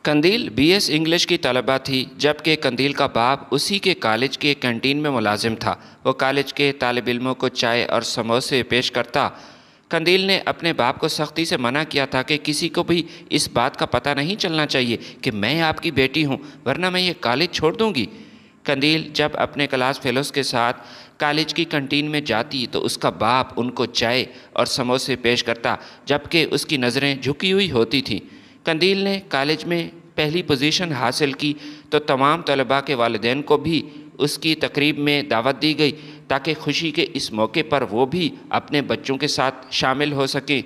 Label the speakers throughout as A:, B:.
A: Qandeel B S English کی طالبہ تھی، جبکہ قندیل کا باپ اسی کے کالج کے کینٹین میں ملازم تھا۔ وہ کالج کے طالب علموں کو چائے اور سموسے پیش کرتا۔ قندیل نے اپنے باپ کو سختی سے منع کیا تھا کہ کسی کو بھی اس بات کا پتہ نہیں چلنا چاہیے کہ میں آپ کی بیٹی ہوں، ورنہ میں یہ کالج چھوڑ دوں گی۔ قندیل جب اپنے کلاس فیلوز کے ساتھ کالج کی کنٹین میں جاتی تو اس کا باپ ان کو چائے اور سموسے پیش کرتا، جبکہ اس کی نظریں جھکی ہوئی ہوتی تھیں۔ قندیل نے کالج میں پہلی پوزیشن حاصل کی تو تمام طلباء کے والدین کو بھی اس کی تقریب میں دعوت دی گئی تاکہ خوشی کے اس موقع پر وہ بھی اپنے بچوں کے ساتھ شامل ہو سکیں۔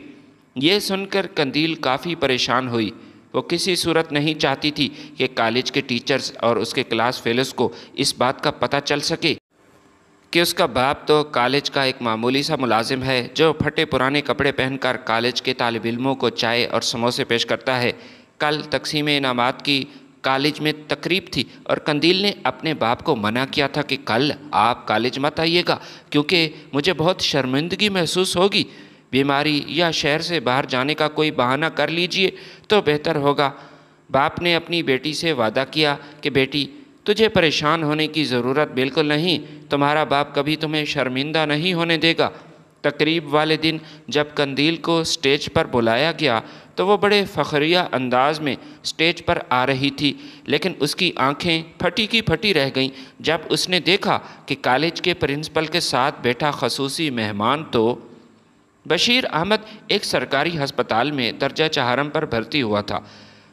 A: یہ سن کر قندیل کافی پریشان ہوئی۔ وہ کسی صورت نہیں چاہتی تھی کہ کالج کے ٹیچرز اور اس کے کلاس فیلوز کو اس بات کا پتہ چل سکے کہ اس کا باپ تو کالج کا ایک معمولی سا ملازم ہے جو پھٹے پرانے کپڑے پہن کر کالج کے طالب علموں کو چائے اور سموسے پیش کرتا ہے۔ کل تقسیم انعامات کی کالج میں تقریب تھی اور قندیل نے اپنے باپ کو منع کیا تھا کہ کل آپ کالج مت آئیے گا کیونکہ مجھے بہت شرمندگی محسوس ہوگی۔ بیماری یا شہر سے باہر جانے کا کوئی بہانہ کر لیجئے تو بہتر ہوگا۔ باپ نے اپنی بیٹی سے وعدہ کیا کہ بیٹی، تجھے پریشان ہونے کی ضرورت بالکل نہیں، تمہارا باپ کبھی تمہیں شرمندہ نہیں ہونے دے گا۔ تقریب والے دن جب قندیل کو سٹیج پر بلایا گیا تو وہ بڑے فخریہ انداز میں سٹیج پر آ رہی تھی، لیکن اس کی آنکھیں پھٹی کی پھٹی رہ گئیں جب اس نے دیکھا کہ کالج کے پرنسپل کے ساتھ بیٹھا خصوصی مہمان تو بشیر احمد ایک سرکاری ہسپتال میں درجہ چہارم پر بھرتی ہوا تھا۔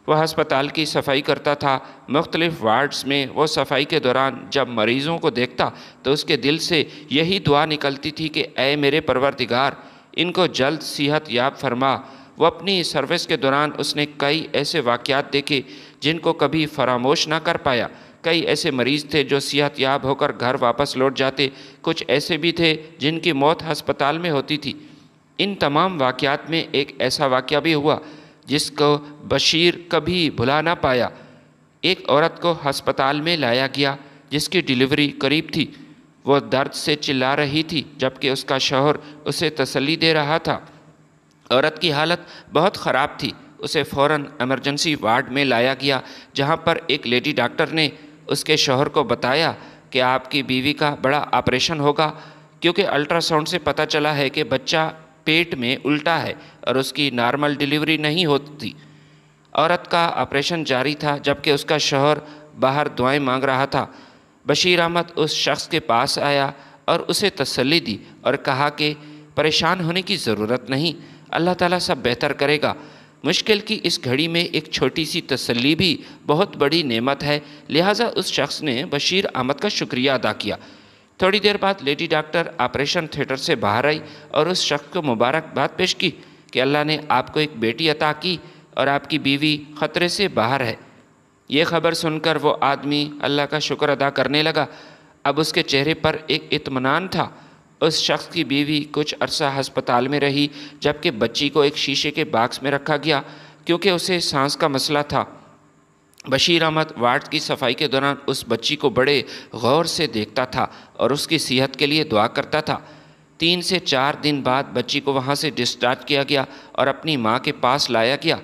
A: وہ ہسپتال کی صفائی کرتا تھا۔ مختلف وارڈز میں وہ صفائی کے دوران جب مریضوں کو دیکھتا تو اس کے دل سے یہی دعا نکلتی تھی کہ اے میرے پروردگار، ان کو جلد صحت یاب فرما۔ وہ اپنی سروس کے دوران اس نے کئی ایسے واقعات دیکھے جن کو کبھی فراموش نہ کر پایا۔ کئی ایسے مریض تھے جو صحت یاب ہو کر گھر واپس لوٹ جاتے، کچھ ایسے بھی تھے جن کی موت ہسپتال میں ہوتی تھی۔ ان تمام واقعات میں ایک ایسا واقعہ بھی ہوا جس کو بشیر کبھی بھلا نہ پایا۔ ایک عورت کو ہسپتال میں لایا گیا جس کی ڈیلیوری قریب تھی۔ وہ درد سے چلا رہی تھی جبکہ اس کا شوہر اسے تسلی دے رہا تھا۔ عورت کی حالت بہت خراب تھی۔ اسے فوراً ایمرجنسی وارڈ میں لایا گیا جہاں پر ایک لیڈی ڈاکٹر نے اس کے شوہر کو بتایا کہ آپ کی بیوی کا بڑا آپریشن ہوگا کیونکہ الٹرا ساؤنڈ سے پتہ چلا ہے کہ بچہ پیٹ میں الٹا ہے اور اس کی نارمل ڈیلیوری نہیں ہوتی۔ عورت کا آپریشن جاری تھا جبکہ اس کا شوہر باہر دعائیں مانگ رہا تھا۔ بشیر احمد اس شخص کے پاس آیا اور اسے تسلی دی اور کہا کہ پریشان ہونے کی ضرورت نہیں، اللہ تعالیٰ سب بہتر کرے گا۔ مشکل کی اس گھڑی میں ایک چھوٹی سی تسلی بھی بہت بڑی نعمت ہے، لہٰذا اس شخص نے بشیر احمد کا شکریہ ادا کیا۔ تھوڑی دیر بعد لیڈی ڈاکٹر آپریشن تھیٹر سے باہر آئی اور اس شخص کو مبارکباد پیش کی کہ اللہ نے آپ کو ایک بیٹی عطا کی اور آپ کی بیوی خطرے سے باہر ہے۔ یہ خبر سن کر وہ آدمی اللہ کا شکر ادا کرنے لگا۔ اب اس کے چہرے پر ایک اطمینان تھا۔ اس شخص کی بیوی کچھ عرصہ ہسپتال میں رہی جبکہ بچی کو ایک شیشے کے باکس میں رکھا گیا کیونکہ اسے سانس کا مسئلہ تھا۔ بشیر احمد وارڈ کی صفائی کے دوران اس بچی کو بڑے غور سے دیکھتا تھا اور اس کی صحت کے لیے دعا کرتا تھا۔ 3 سے 4 دن بعد بچی کو وہاں سے ڈسچارج کیا گیا اور اپنی ماں کے پاس لایا گیا۔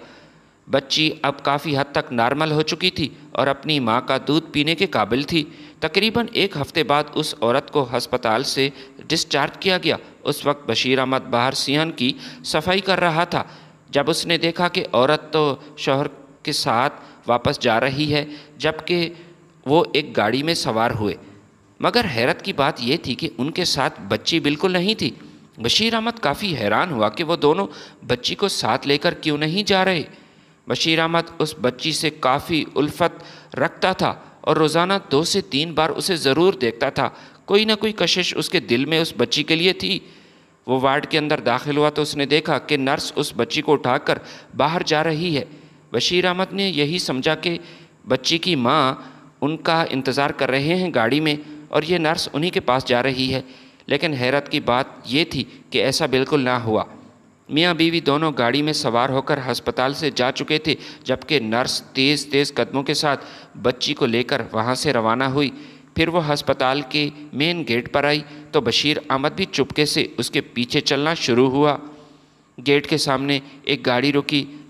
A: بچی اب کافی حد تک نارمل ہو چکی تھی اور اپنی ماں کا دودھ پینے کے قابل تھی۔ تقریباً 1 ہفتے بعد اس عورت کو ہسپتال سے ڈسچارج کیا گیا۔ اس وقت بشیر احمد باہر صحن کی صفائی کر رہا تھا جب اس نے دیکھا کہ عورت تو شوہر کے ساتھ واپس جا رہی ہے جبکہ وہ ایک گاڑی میں سوار ہوئے، مگر حیرت کی بات یہ تھی کہ ان کے ساتھ بچی بالکل نہیں تھی۔ بشیر احمد کافی حیران ہوا کہ وہ دونوں بچی کو ساتھ لے کر کیوں نہیں جا رہے۔ بشیر احمد اس بچی سے کافی الفت رکھتا تھا اور روزانہ 2 سے 3 بار اسے ضرور دیکھتا تھا۔ کوئی نہ کوئی کشش اس کے دل میں اس بچی کے لیے تھی۔ وہ وارڈ کے اندر داخل ہوا تو اس نے دیکھا کہ نرس اس بچی کو اٹھا کر باہر جا رہی ہے۔ بشیر احمد نے یہی سمجھا کہ بچی کی ماں ان کا انتظار کر رہے ہیں گاڑی میں اور یہ نرس انہی کے پاس جا رہی ہے، لیکن حیرت کی بات یہ تھی کہ ایسا بالکل نہ ہوا۔ میاں بیوی دونوں گاڑی میں سوار ہو کر ہسپتال سے جا چکے تھے جبکہ نرس تیز تیز قدموں کے ساتھ بچی کو لے کر وہاں سے روانہ ہوئی۔ پھر وہ ہسپتال کے مین گیٹ پر آئی تو بشیر احمد بھی چپکے سے اس کے پیچھے چلنا شروع ہوا۔ گیٹ کے سامنے ایک گاڑی رکی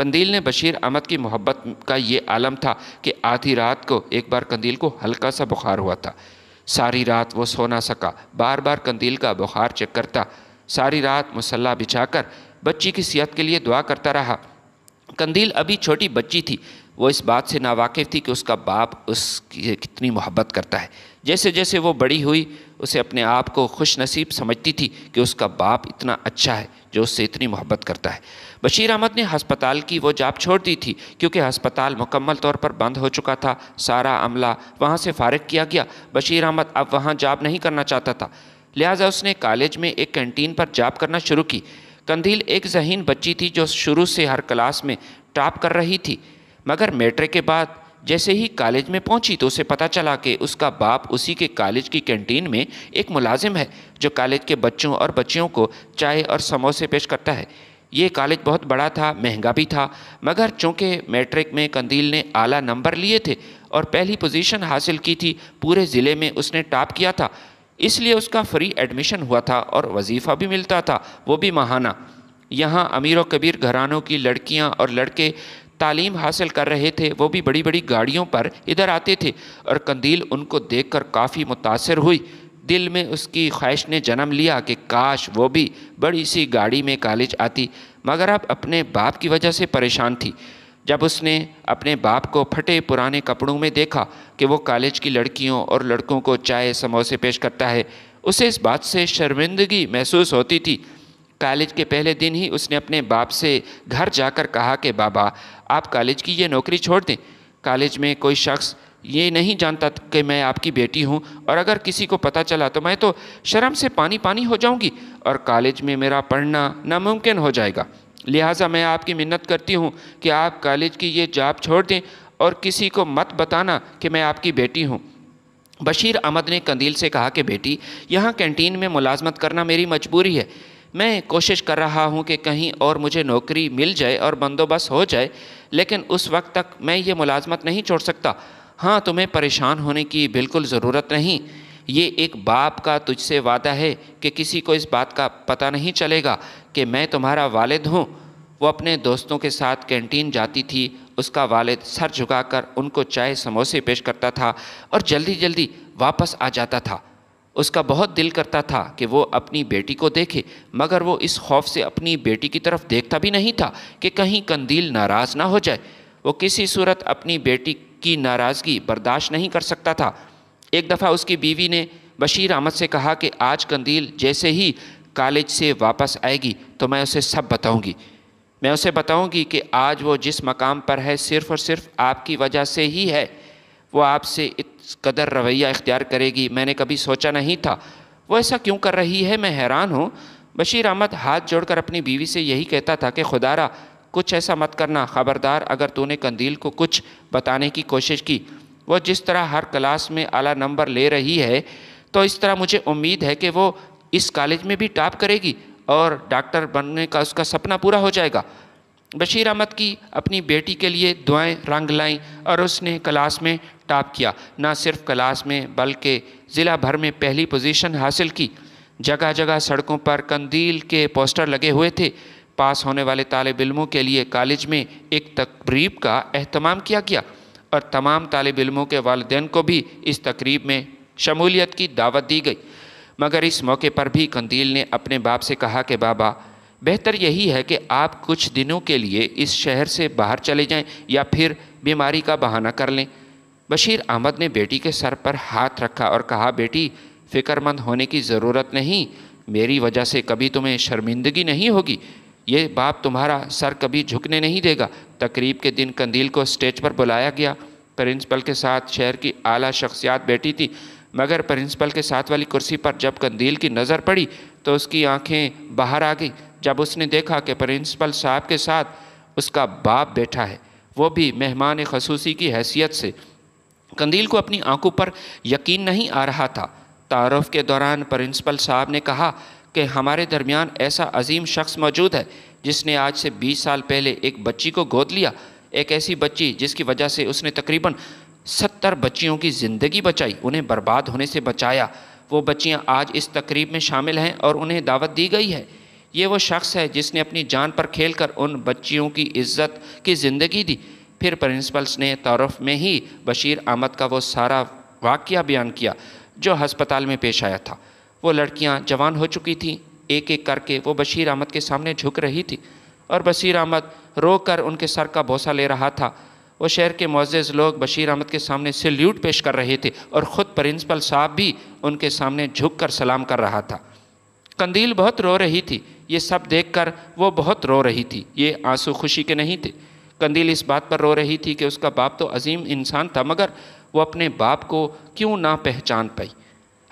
A: قندیل نے بشیر احمد کی محبت کا یہ عالم تھا کہ آدھی رات کو ایک بار قندیل کو ہلکا سا بخار ہوا تھا۔ ساری رات وہ سو نہ سکا، بار بار قندیل کا بخار چیک کرتا، ساری رات مصلح بچھا کر بچی کی صحت کے لیے دعا کرتا رہا۔ قندیل ابھی چھوٹی بچی تھی، وہ اس بات سے ناواقف تھی کہ اس کا باپ اس کی کتنی محبت کرتا ہے۔ جیسے جیسے وہ بڑی ہوئی، اسے اپنے آپ کو خوش نصیب سمجھتی تھی کہ اس کا باپ اتنا اچھا ہے جو اس سے اتنی محبت کرتا ہے۔ بشیر احمد نے ہسپتال کی وہ جاب چھوڑ دی تھی کیونکہ ہسپتال مکمل طور پر بند ہو چکا تھا، سارا عملہ وہاں سے فارغ کیا گیا۔ بشیر احمد اب وہاں جاب نہیں کرنا چاہتا تھا، لہٰذا اس نے کالج میں ایک کینٹین پر جاب کرنا شروع کی۔ قندیل ایک ذہین بچی تھی جو شروع سے ہر کلاس میں ٹاپ کر رہی تھی، مگر میٹرک کے بعد جیسے ہی کالج میں پہنچی تو اسے پتہ چلا کہ اس کا باپ اسی کے کالج کی کینٹین میں ایک ملازم ہے جو کالج کے بچوں اور بچیوں کو چائے اور سموسے پیش کرتا ہے۔ یہ کالج بہت بڑا تھا، مہنگا بھی تھا، مگر چونکہ میٹرک میں قندیل نے اعلیٰ نمبر لیے تھے اور پہلی پوزیشن حاصل کی تھی، پورے ضلع میں اس نے ٹاپ کیا تھا، اس لیے اس کا فری ایڈمیشن ہوا تھا اور وظیفہ بھی ملتا تھا، وہ بھی ماہانہ۔ یہاں امیر و کبیر گھرانوں کی لڑکیاں اور لڑکے تعلیم حاصل کر رہے تھے، وہ بھی بڑی بڑی گاڑیوں پر ادھر آتے تھے اور قندیل ان کو دیکھ کر کافی متاثر ہوئی۔ دل میں اس کی خواہش نے جنم لیا کہ کاش وہ بھی بڑی سی گاڑی میں کالج آتی، مگر اب اپنے باپ کی وجہ سے پریشان تھی۔ جب اس نے اپنے باپ کو پھٹے پرانے کپڑوں میں دیکھا کہ وہ کالج کی لڑکیوں اور لڑکوں کو چائے سموسے پیش کرتا ہے، اسے اس بات سے شرمندگی محسوس ہوتی تھی۔ کالج کے پہلے دن ہی اس نے اپنے باپ سے گھر جا کر کہا کہ بابا، آپ کالج کی یہ نوکری چھوڑ دیں، کالج میں کوئی شخص یہ نہیں جانتا کہ میں آپ کی بیٹی ہوں، اور اگر کسی کو پتہ چلا تو میں تو شرم سے پانی پانی ہو جاؤں گی اور کالج میں میرا پڑھنا ناممکن ہو جائے گا۔ لہٰذا میں آپ کی منت کرتی ہوں کہ آپ کالج کی یہ جاب چھوڑ دیں اور کسی کو مت بتانا کہ میں آپ کی بیٹی ہوں۔ بشیر احمد نے قندیل سے کہا کہ بیٹی، یہاں کینٹین میں ملازمت کرنا میری مجبوری ہے، میں کوشش کر رہا ہوں کہ کہیں اور مجھے نوکری مل جائے اور بندوبست ہو جائے، لیکن اس وقت تک میں یہ ملازمت نہیں چھوڑ سکتا۔ ہاں، تمہیں پریشان ہونے کی بالکل ضرورت نہیں، یہ ایک باپ کا تجھ سے وعدہ ہے کہ کسی کو اس بات کا پتہ نہیں چلے گا کہ میں تمہارا والد ہوں۔ وہ اپنے دوستوں کے ساتھ کینٹین جاتی تھی، اس کا والد سر جھکا کر ان کو چائے سموسے پیش کرتا تھا اور جلدی جلدی واپس آ جاتا تھا۔ اس کا بہت دل کرتا تھا کہ وہ اپنی بیٹی کو دیکھے، مگر وہ اس خوف سے اپنی بیٹی کی طرف دیکھتا بھی نہیں تھا کہ کہیں قندیل ناراض نہ ہو جائے۔ وہ کسی صورت اپنی بیٹی کی ناراضگی برداشت نہیں کر سکتا تھا۔ ایک دفعہ اس کی بیوی نے بشیر احمد سے کہا کہ آج قندیل جیسے ہی کالج سے واپس آئے گی تو میں اسے سب بتاؤں گی، میں اسے بتاؤں گی کہ آج وہ جس مقام پر ہے صرف اور صرف آپ کی وجہ سے ہی ہے۔ وہ آپ سے اس قدر رویہ اختیار کرے گی، میں نے کبھی سوچا نہیں تھا۔ وہ ایسا کیوں کر رہی ہے، میں حیران ہوں۔ بشیر احمد ہاتھ جوڑ کر اپنی بیوی سے یہی کہتا تھا کہ خدا را کچھ ایسا مت کرنا، خبردار اگر تو نے قندیل کو کچھ بتانے کی کوشش کی۔ وہ جس طرح ہر کلاس میں اعلیٰ نمبر لے رہی ہے تو اس طرح مجھے امید ہے کہ وہ اس کالج میں بھی ٹاپ کرے گی اور ڈاکٹر بننے کا اس کا سپنا پورا ہو جائے گا۔ بشیر احمد کی اپنی بیٹی کے لیے دعائیں رنگ لائیں اور اس نے کلاس میں ٹاپ کیا، نہ صرف کلاس میں بلکہ ضلع بھر میں پہلی پوزیشن حاصل کی۔ جگہ جگہ سڑکوں پر قندیل کے پوسٹر لگے ہوئے تھے۔ پاس ہونے والے طالب علموں کے لیے کالج میں ایک تقریب کا اہتمام کیا گیا اور تمام طالب علموں کے والدین کو بھی اس تقریب میں شمولیت کی دعوت دی گئی، مگر اس موقع پر بھی قندیل نے اپنے باپ سے کہا کہ بابا، بہتر یہی ہے کہ آپ کچھ دنوں کے لیے اس شہر سے باہر چلے جائیں یا پھر بیماری کا بہانہ کر لیں۔ بشیر احمد نے بیٹی کے سر پر ہاتھ رکھا اور کہا، بیٹی فکر مند ہونے کی ضرورت نہیں، میری وجہ سے کبھی تمہیں شرمندگی نہیں ہوگی، یہ باپ تمہارا سر کبھی جھکنے نہیں دے گا۔ تقریب کے دن قندیل کو اسٹیج پر بلایا گیا۔ پرنسپل کے ساتھ شہر کی اعلیٰ شخصیات بیٹھی تھی، مگر پرنسپل کے ساتھ والی کرسی پر جب قندیل کی نظر پڑی تو اس کی آنکھیں باہر آ گئیں جب اس نے دیکھا کہ پرنسپل صاحب کے ساتھ اس کا باپ بیٹھا ہے، وہ بھی مہمان خصوصی کی حیثیت سے۔ قندیل کو اپنی آنکھوں پر یقین نہیں آ رہا تھا۔ تعارف کے دوران پرنسپل صاحب نے کہا کہ ہمارے درمیان ایسا عظیم شخص موجود ہے جس نے آج سے 20 سال پہلے ایک بچی کو گود لیا، ایک ایسی بچی جس کی وجہ سے اس نے تقریباً 70 بچیوں کی زندگی بچائی، انہیں برباد ہونے سے بچایا۔ وہ بچیاں آج اس تقریب میں شامل ہیں اور انہیں دعوت دی گئی ہے۔ یہ وہ شخص ہے جس نے اپنی جان پر کھیل کر ان بچیوں کی عزت کی زندگی دی۔ پھر پرنسپلز نے تعارف میں ہی بشیر احمد کا وہ سارا واقعہ بیان کیا جو ہسپتال میں پیش آیا تھا۔ وہ لڑکیاں جوان ہو چکی تھیں، ایک ایک کر کے وہ بشیر احمد کے سامنے جھک رہی تھی اور بشیر احمد رو کر ان کے سر کا بوسہ لے رہا تھا۔ وہ شہر کے معزز لوگ بشیر احمد کے سامنے سیلیوٹ پیش کر رہے تھے اور خود پرنسپل صاحب بھی ان کے سامنے جھک کر سلام کر رہا تھا۔ قندیل بہت رو رہی تھی، یہ سب دیکھ کر وہ بہت رو رہی تھی۔ یہ آنسو خوشی کے نہیں تھے۔ قندیل اس بات پر رو رہی تھی کہ اس کا باپ تو عظیم انسان تھا، مگر وہ اپنے باپ کو کیوں نہ پہچان پائی۔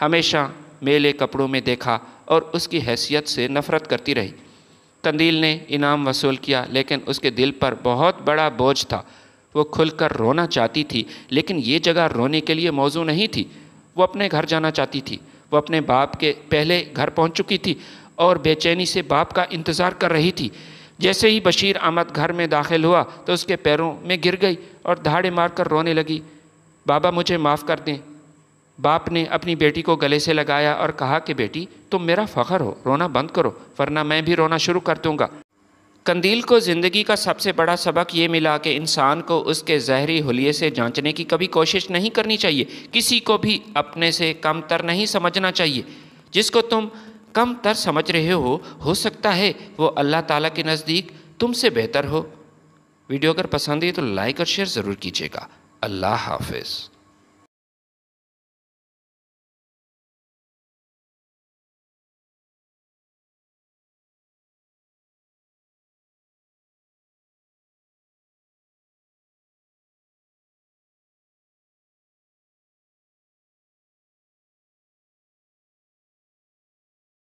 A: ہمیشہ میلے کپڑوں میں دیکھا اور اس کی حیثیت سے نفرت کرتی رہی۔ قندیل نے انعام وصول کیا، لیکن اس کے دل پر بہت بڑا بوجھ تھا۔ وہ کھل کر رونا چاہتی تھی، لیکن یہ جگہ رونے کے لیے موزوں نہیں تھی۔ وہ اپنے گھر جانا چاہتی تھی۔ وہ اپنے باپ کے پہلے گھر پہنچ چکی تھی اور بے چینی سے باپ کا انتظار کر رہی تھی۔ جیسے ہی بشیر احمد گھر میں داخل ہوا تو اس کے پیروں میں گر گئی اور دھاڑے مار کر رونے لگی۔ بابا مجھے معاف کر دیں۔ باپ نے اپنی بیٹی کو گلے سے لگایا اور کہا کہ بیٹی تم میرا فخر ہو، رونا بند کرو ورنہ میں بھی رونا شروع کر دوں گا۔ قندیل کو زندگی کا سب سے بڑا سبق یہ ملا کہ انسان کو اس کے ظاہری حلیے سے جانچنے کی کبھی کوشش نہیں کرنی چاہیے۔ کسی کو بھی اپنے سے کم تر نہیں سمجھنا چاہیے۔ جس کو تم کم تر سمجھ رہے ہو سکتا ہے وہ اللہ تعالیٰ کے نزدیک تم سے بہتر ہو۔ ویڈیو اگر پسند ہے تو لائک اور شیئر ضرور کیجیے گا۔ اللہ حافظ۔